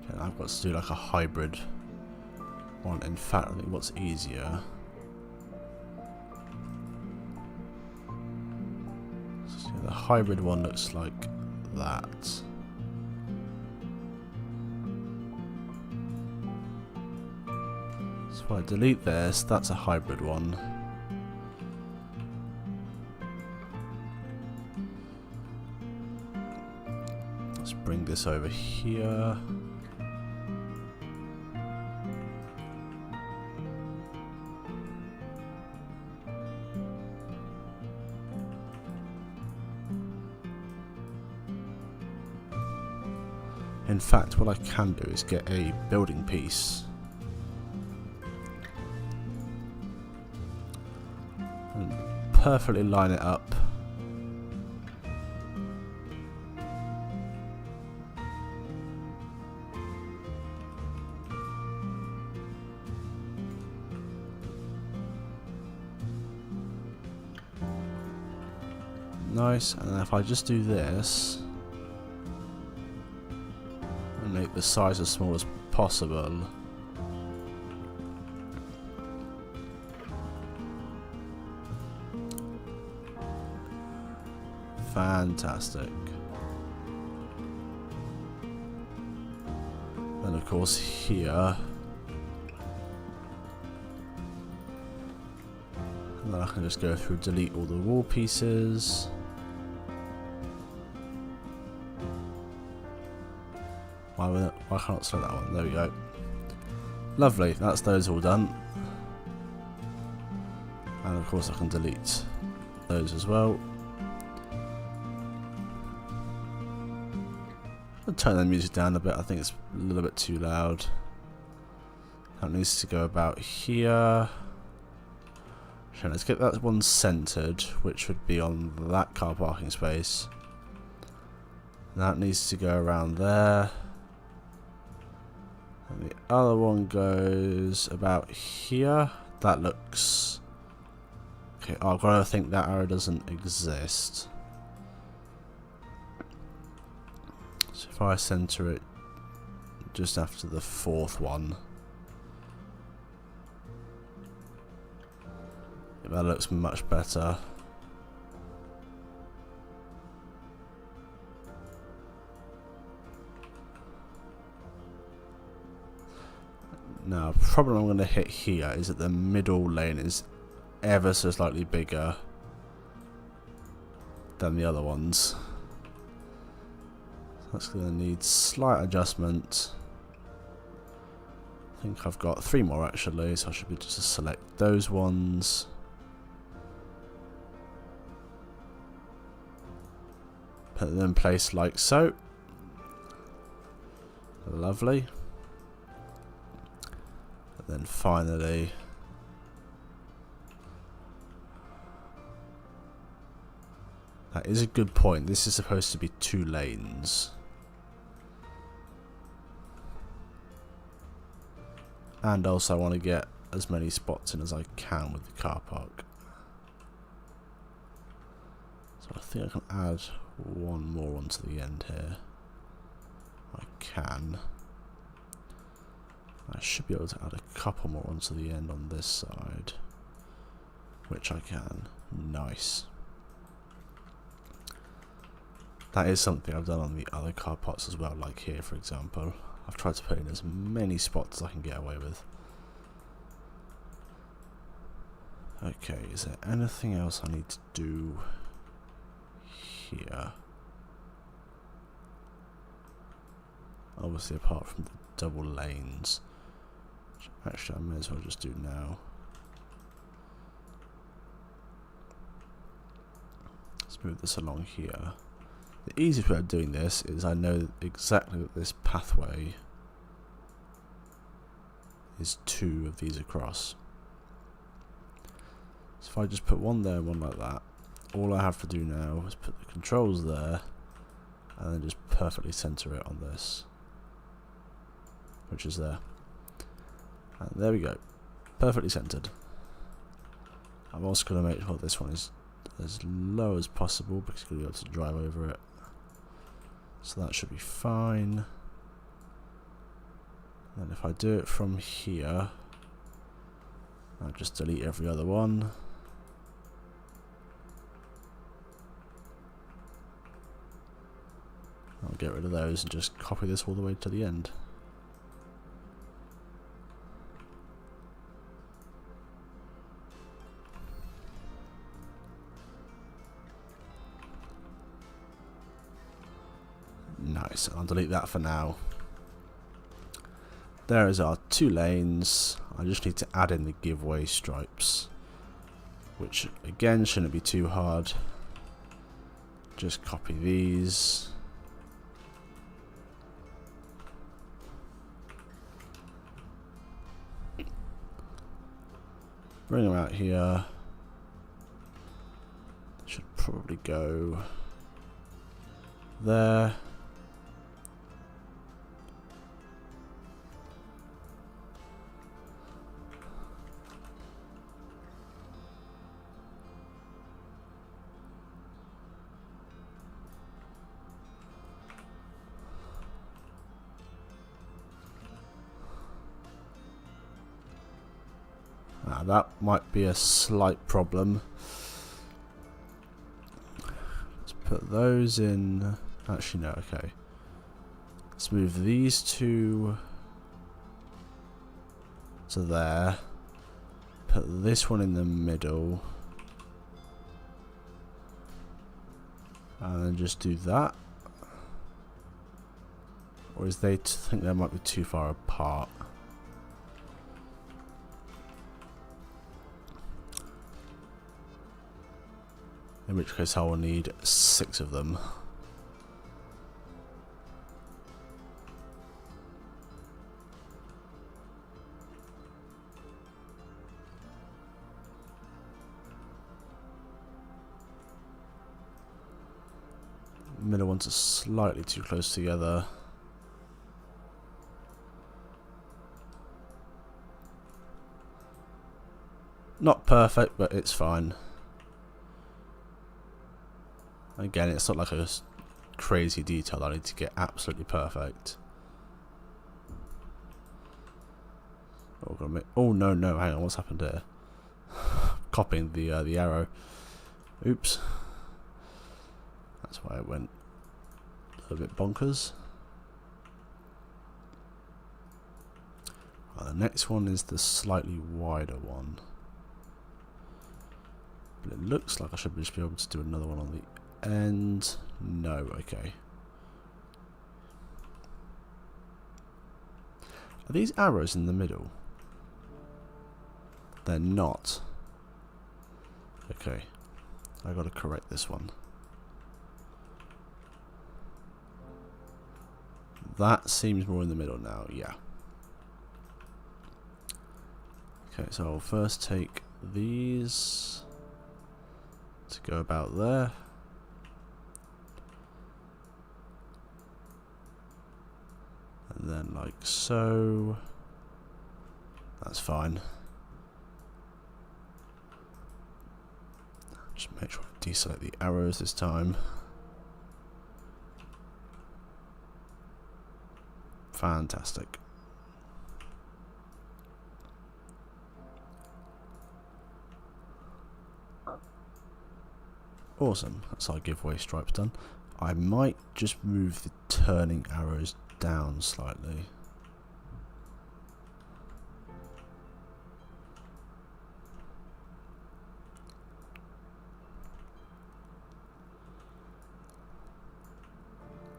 Okay, I've got to do like a hybrid one. In fact, I think what's easier, so the hybrid one looks like that. So if I delete this, that's a hybrid one. Let's bring this over here. In fact, what I can do is get a building piece and perfectly line it up. Nice, and then if I just do this and make the size as small as possible, fantastic. Then of course here, and then I can just go through, delete all the wall pieces. Why can't I select that one? There we go. Lovely, that's those all done. And of course I can delete those as well. I'll turn the music down a bit, I think it's a little bit too loud. That needs to go about here. So let's get that one centered, which would be on that car parking space. That needs to go around there. And the other one goes about here. That looks... okay, oh, I've got to think that arrow doesn't exist. So if I center it just after the fourth one, yeah, that looks much better. Now, the problem I'm going to hit here is that the middle lane is ever so slightly bigger than the other ones. That's going to need slight adjustment. I think I've got 3 more actually, so I should be just to select those ones. Put them in place like so. Lovely. Then finally, that is a good point. This is supposed to be 2 lanes. And also I want to get as many spots in as I can with the car park. So I think I can add 1 more onto the end here. I can. I should be able to add a couple more onto the end on this side, which I can. Nice. That is something I've done on the other car parks as well, like here for example. I've tried to put in as many spots as I can get away with. Okay, is there anything else I need to do here? Obviously apart from the double lanes. Actually, I may as well just do now. Let's move this along here. The easiest way of doing this is I know exactly that this pathway is 2 of these across. So if I just put one there and one like that, all I have to do now is put the controls there and then just perfectly center it on this, which is there. And there we go, perfectly centered. I'm also going to make sure this one is as low as possible because you're going to be able to drive over it. So that should be fine. And if I do it from here, I'll just delete every other one. I'll get rid of those and just copy this all the way to the end. Nice, I'll delete that for now. There is our 2 lanes. I just need to add in the giveaway stripes, which again shouldn't be too hard. Just copy these. Bring them out here. Should probably go there. Now that might be a slight problem. Let's put those in. Actually, no, okay. Let's move these two to there. Put this one in the middle. And then just do that. Or is they think they might be too far apart? In which case I will need 6 of them. Middle ones are slightly too close together. Not perfect, but it's fine. Again, it's not like a crazy detail that I need to get absolutely perfect. Oh no, no, hang on, what's happened here? Copying the arrow. Oops. That's why it went a little bit bonkers. Right, the next one is the slightly wider one. But it looks like I should just be able to do another one on the end. No, okay. Are these arrows in the middle? They're not. Okay. I gotta correct this one. That seems more in the middle now, yeah. Okay, so I'll first take these to go about there. And then like so. That's fine. Just make sure I deselect the arrows this time. Fantastic. Awesome. That's our giveaway stripes done. I might just move the turning arrows down slightly.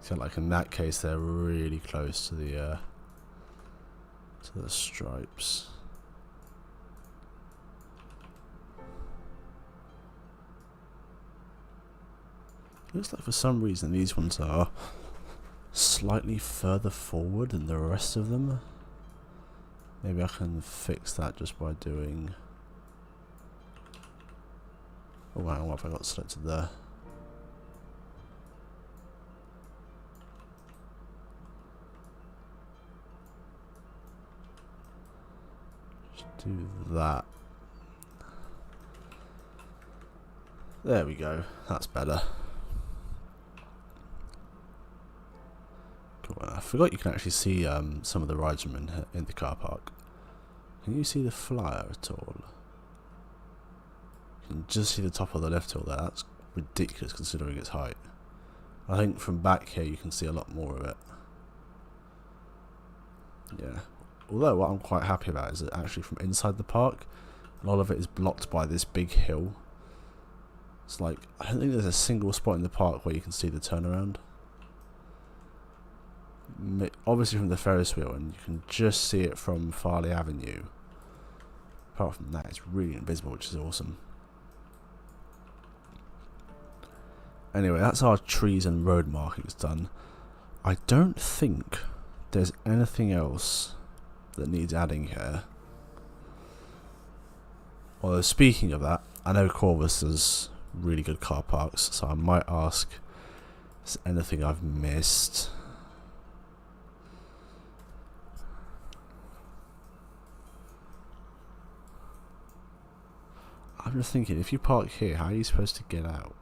So like in that case they're really close to the stripes. Looks like for some reason these ones are slightly further forward than the rest of them. Maybe I can fix that just by doing... Oh wow, what have I got selected there? Just do that. There we go, that's better. Cool. I forgot you can actually see some of the rides from in the car park. Can you see the flyer at all? You can just see the top of the lift hill there. That's ridiculous considering its height. I think from back here you can see a lot more of it. Yeah. Although what I'm quite happy about is that actually from inside the park, a lot of it is blocked by this big hill. It's like, I don't think there's a single spot in the park where you can see the turnaround. Obviously from the Ferris wheel, and you can just see it from Farley Avenue. Apart from that, it's really invisible, which is awesome. Anyway, that's our trees and road markings done. I don't think there's anything else that needs adding here. Although speaking of that, I know Corvus has really good car parks, so I might ask if there's anything I've missed. I'm just thinking, if you park here, how are you supposed to get out?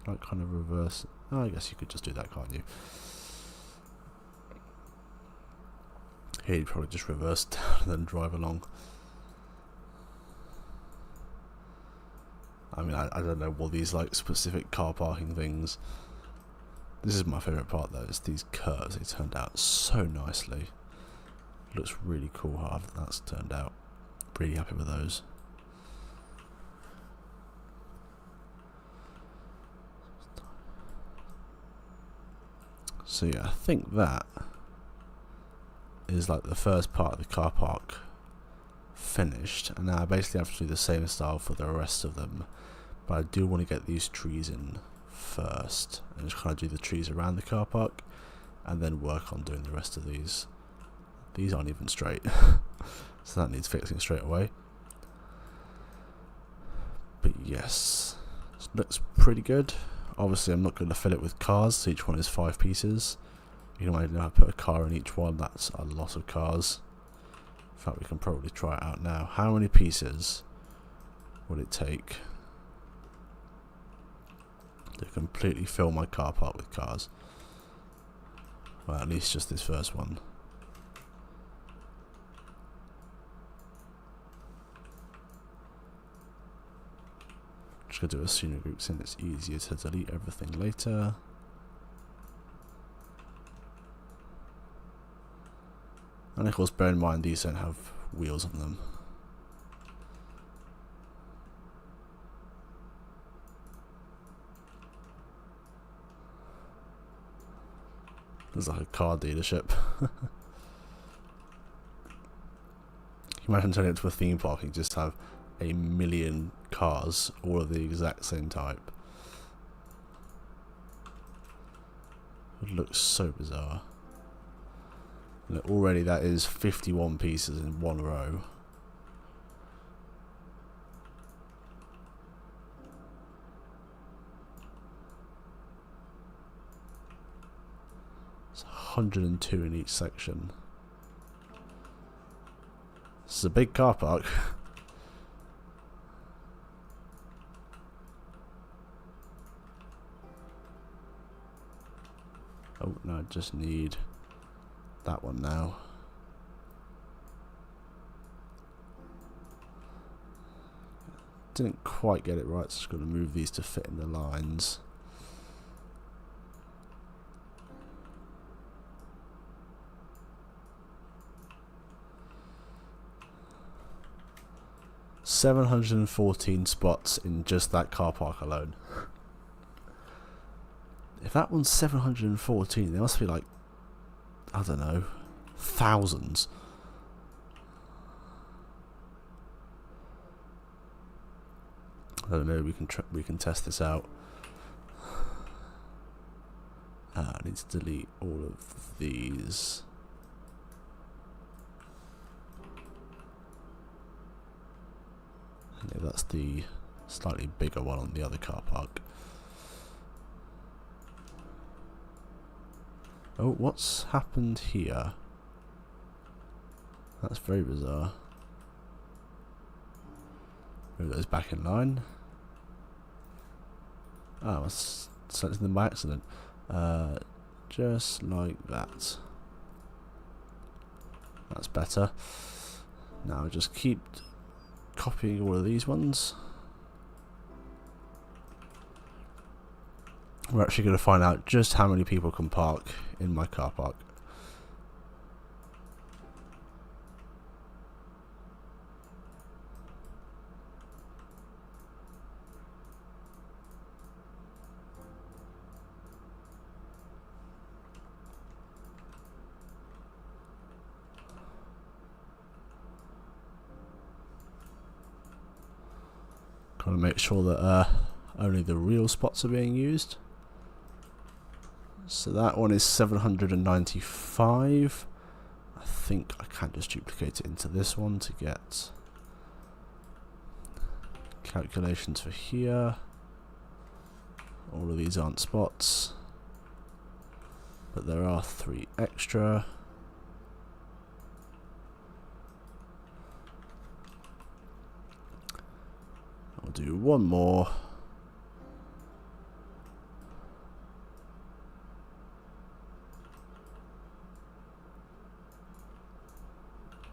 Like kind of reverse. Oh, I guess you could just do that, can't you? Here you'd probably just reverse down and then drive along. I mean, I don't know what these like specific car parking things. This is my favourite part though, it's these curves. They turned out so nicely. Looks really cool how that's turned out. Really happy with those. So yeah, I think that is like the first part of the car park finished, and now I basically have to do the same style for the rest of them, but I do want to get these trees in first and just kind of do the trees around the car park and then work on doing the rest of these. These aren't even straight so that needs fixing straight away, but yes, it looks pretty good. Obviously I'm not going to fill it with cars, so each one is 5 pieces. You can imagine if I put a car in each one, that's a lot of cars. In fact, we can probably try it out now. How many pieces would it take to completely fill my car park with cars? Well, at least just this first one. Just going to do a senior group since it's easier to delete everything later. And of course, bear in mind these don't have wheels on them. There's like a car dealership. Can you imagine turning it into a theme park and just have 1,000,000 cars, all of the exact same type? It looks so bizarre. And already that is 51 pieces in one row. It's 102 in each section. This is a big car park. Oh no, I just need that one now. Didn't quite get it right, so just going to move these to fit in the lines. $714 spots in just that car park alone. If that one's 714, there must be like, I don't know, thousands. I don't know. We can test this out. I need to delete all of these. Yeah, that's the slightly bigger one on the other car park. Oh, what's happened here? That's very bizarre. Move those back in line. Oh, I was selecting them by accident. Just like that. That's better. Now just keep copying all of these ones. We're actually going to find out just how many people can park in my car park. Got to make sure that only the real spots are being used. So that one is 795. I think I can just duplicate it into this one to get calculations for here. All of these aren't spots, but there are 3 extra. I'll do one more.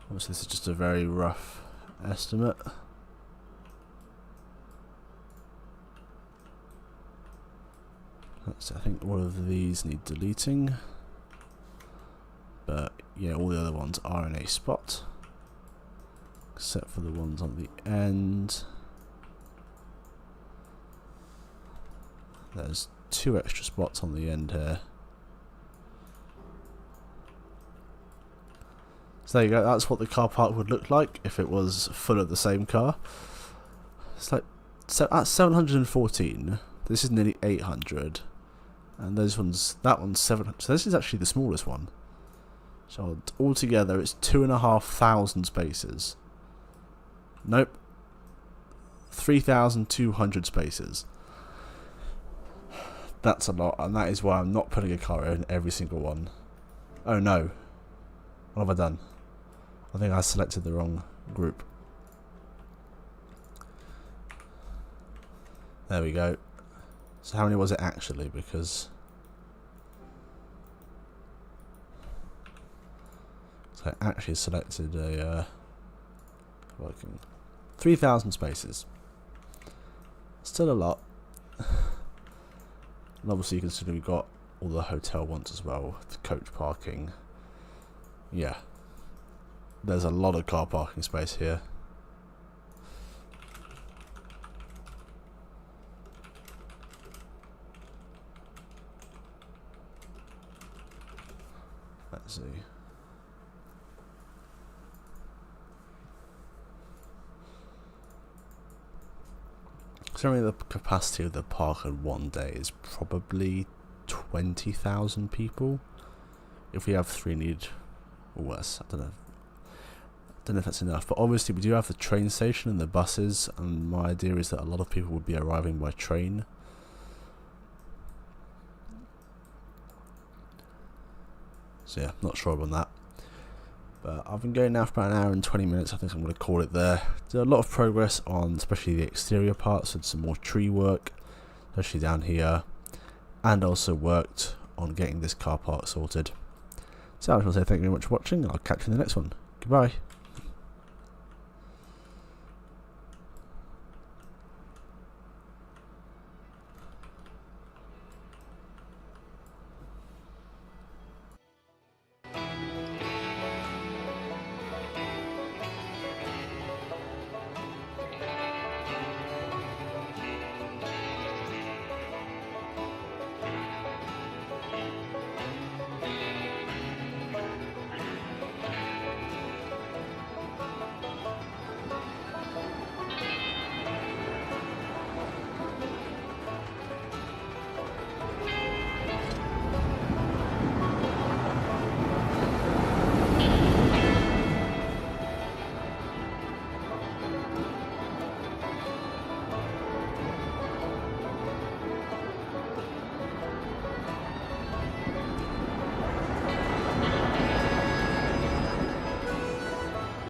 Obviously this is just a very rough estimate. I think all of these need deleting, but yeah, all the other ones are in a spot, except for the ones on the end. There's 2 extra spots on the end here. So there you go, that's what the car park would look like if it was full of the same car. It's like, so at 714, this is nearly 800. And those ones, that one's 700. So this is actually the smallest one. So altogether it's 2,500 spaces. Nope. 3,200 spaces. That's a lot, and that is why I'm not putting a car in every single one. Oh no. What have I done? I think I selected the wrong group. There we go. So how many was it actually? Because so I actually selected a working 3,000 spaces. Still a lot. And obviously you can see we've got all the hotel ones as well, the coach parking. Yeah. There's a lot of car parking space here. Let's see. So the capacity of the park in one day is probably 20,000 people. If we have 3 need or worse, I don't know if that's enough. But obviously we do have the train station and the buses, and my idea is that a lot of people would be arriving by train. So yeah, not sure on that. But I've been going now for about an hour and 20 minutes. I think I'm going to call it there. Did a lot of progress on especially the exterior parts, did some more tree work, especially down here, and also worked on getting this car park sorted. So I just want to say thank you very much for watching, and I'll catch you in the next one. Goodbye.